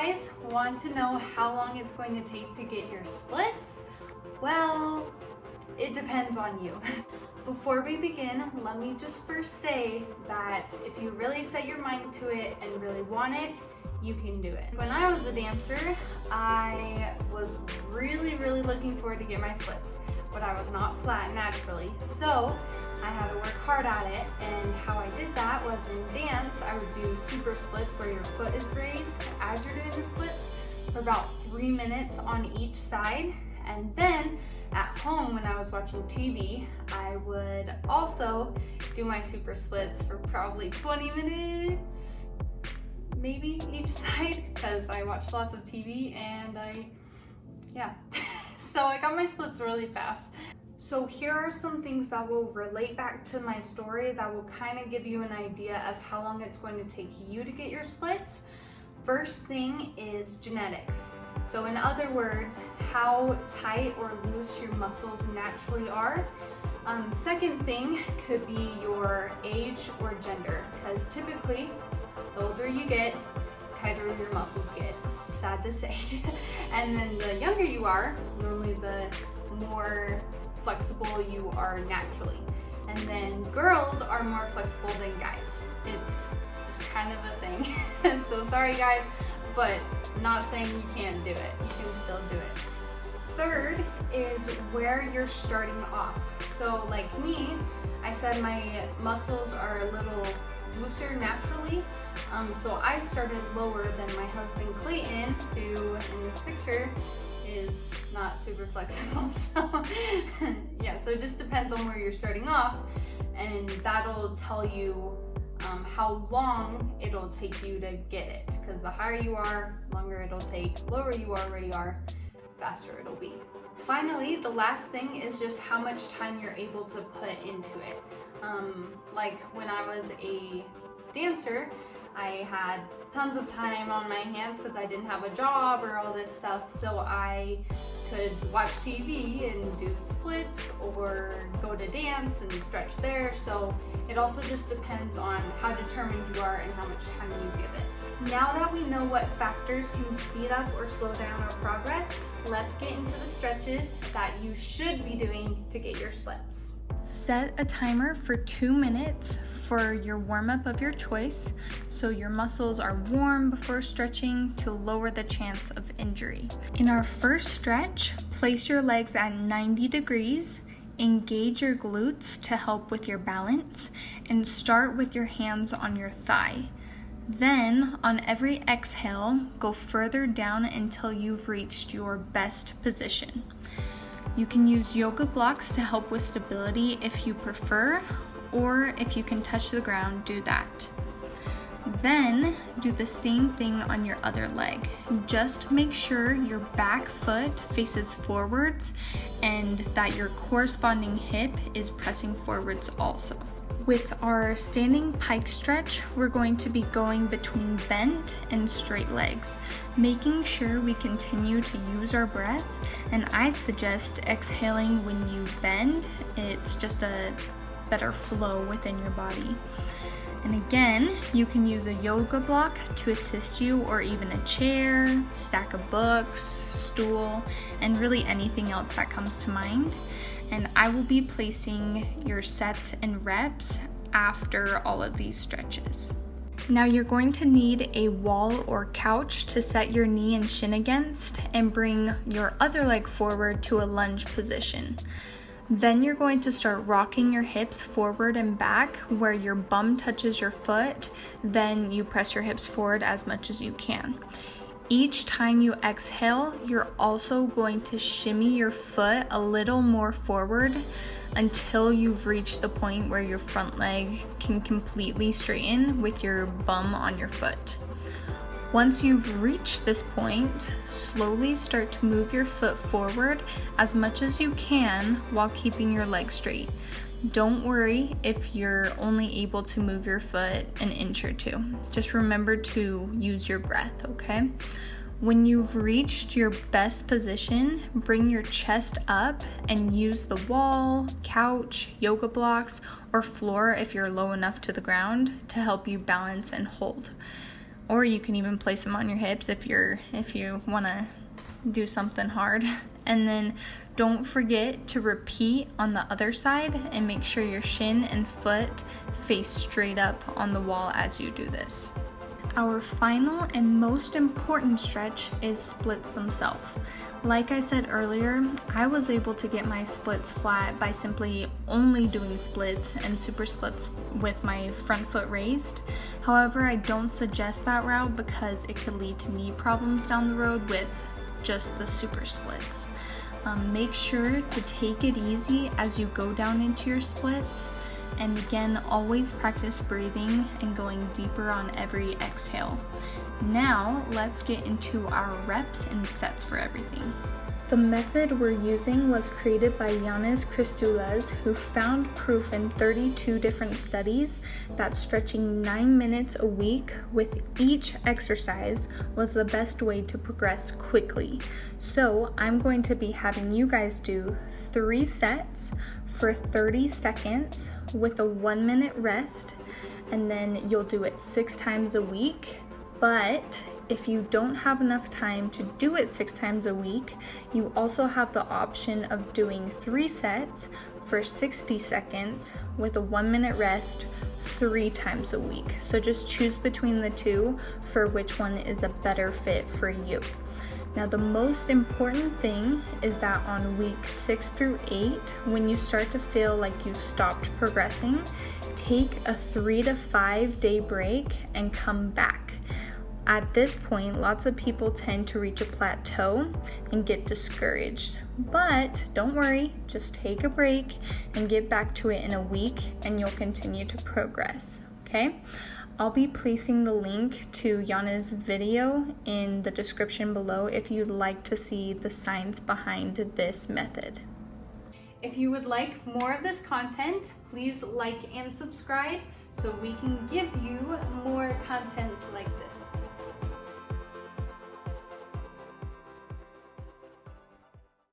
guys want to know how long it's going to take to get your splits? Well, it depends on you. Before we begin, let me just first say that if you really set your mind to it and really want it, you can do it. When I was a dancer, I was really looking forward to get my splits, but I was not flat naturally. So I had to work hard at it, and how I did that was in dance, I would do super splits where your foot is raised as you're doing the splits for about 3 minutes on each side. And then at home when I was watching TV, I would also do my super splits for probably 20 minutes, maybe each side, because I watched lots of TV and so I got my splits really fast. So here are some things that will relate back to my story that will kind of give you an idea of how long it's going to take you to get your splits. First thing is genetics. So in other words, how tight or loose your muscles naturally are. Second thing could be your age or gender, because typically the older you get, tighter your muscles get, sad to say. And then the younger you are, normally the more flexible you are naturally. And then girls are more flexible than guys. It's just kind of a thing. So sorry guys, but not saying you can't do it. You can still do it. Third is where you're starting off. So like me, I said my muscles are a little looser naturally. So I started lower than my husband Clayton, who in this picture is not super flexible. So yeah, so it just depends on where you're starting off, and that'll tell you how long it'll take you to get it, because the higher you are, longer it'll take. Lower you already are, faster it'll be. Finally, the last thing is just how much time you're able to put into it. Like when I was a dancer, I had tons of time on my hands because I didn't have a job or all this stuff, so I could watch TV and do splits or go to dance and stretch there. So it also just depends on how determined you are and how much time you give it. Now that we know what factors can speed up or slow down our progress, let's get into the stretches that you should be doing to get your splits. Set a timer for 2 minutes for your warm-up of your choice, so your muscles are warm before stretching to lower the chance of injury. In our first stretch, place your legs at 90 degrees, engage your glutes to help with your balance, and start with your hands on your thigh. Then, on every exhale, go further down until you've reached your best position. You can use yoga blocks to help with stability if you prefer, or if you can touch the ground, do that. Then do the same thing on your other leg. Just make sure your back foot faces forwards and that your corresponding hip is pressing forwards also. With our standing pike stretch, we're going to be going between bent and straight legs, making sure we continue to use our breath, and I suggest exhaling when you bend. It's just a better flow within your body. And again, you can use a yoga block to assist you, or even a chair, stack of books, stool, and really anything else that comes to mind. And I will be placing your sets and reps after all of these stretches. Now you're going to need a wall or couch to set your knee and shin against, and bring your other leg forward to a lunge position. Then you're going to start rocking your hips forward and back where your bum touches your foot. Then you press your hips forward as much as you can. Each time you exhale, you're also going to shimmy your foot a little more forward until you've reached the point where your front leg can completely straighten with your bum on your foot. Once you've reached this point, slowly start to move your foot forward as much as you can while keeping your leg straight. Don't worry if you're only able to move your foot an inch or two. Just remember to use your breath, okay? When you've reached your best position, bring your chest up and use the wall, couch, yoga blocks, or floor if you're low enough to the ground to help you balance and hold. or you can even place them on your hips if you want to do something hard. And then don't forget to repeat on the other side and make sure your shin and foot face straight up on the wall as you do this. Our final and most important stretch is splits themselves. Like I said earlier, I was able to get my splits flat by simply only doing splits and super splits with my front foot raised. However, I don't suggest that route because it could lead to knee problems down the road with just the super splits. Make sure to take it easy as you go down into your splits. And again, always practice breathing and going deeper on every exhale. Now, let's get into our reps and sets for everything. The method we're using was created by Yiannas Christoulas, who found proof in 32 different studies that stretching 9 minutes a week with each exercise was the best way to progress quickly. So I'm going to be having you guys do 3 sets for 30 seconds with a 1 minute rest, and then you'll do it 6 times a week. But if you don't have enough time to do it 6 times a week, you also have the option of doing 3 sets for 60 seconds with a 1 minute rest 3 times a week. So just choose between the two for which one is a better fit for you. Now, the most important thing is that on week 6 through 8, when you start to feel like you've stopped progressing, take a 3 to 5 day break and come back. At this point, lots of people tend to reach a plateau and get discouraged. But don't worry, just take a break and get back to it in a week and you'll continue to progress, okay? I'll be placing the link to Yiannas' video in the description below if you'd like to see the science behind this method. If you would like more of this content, please like and subscribe so we can give you more content like this.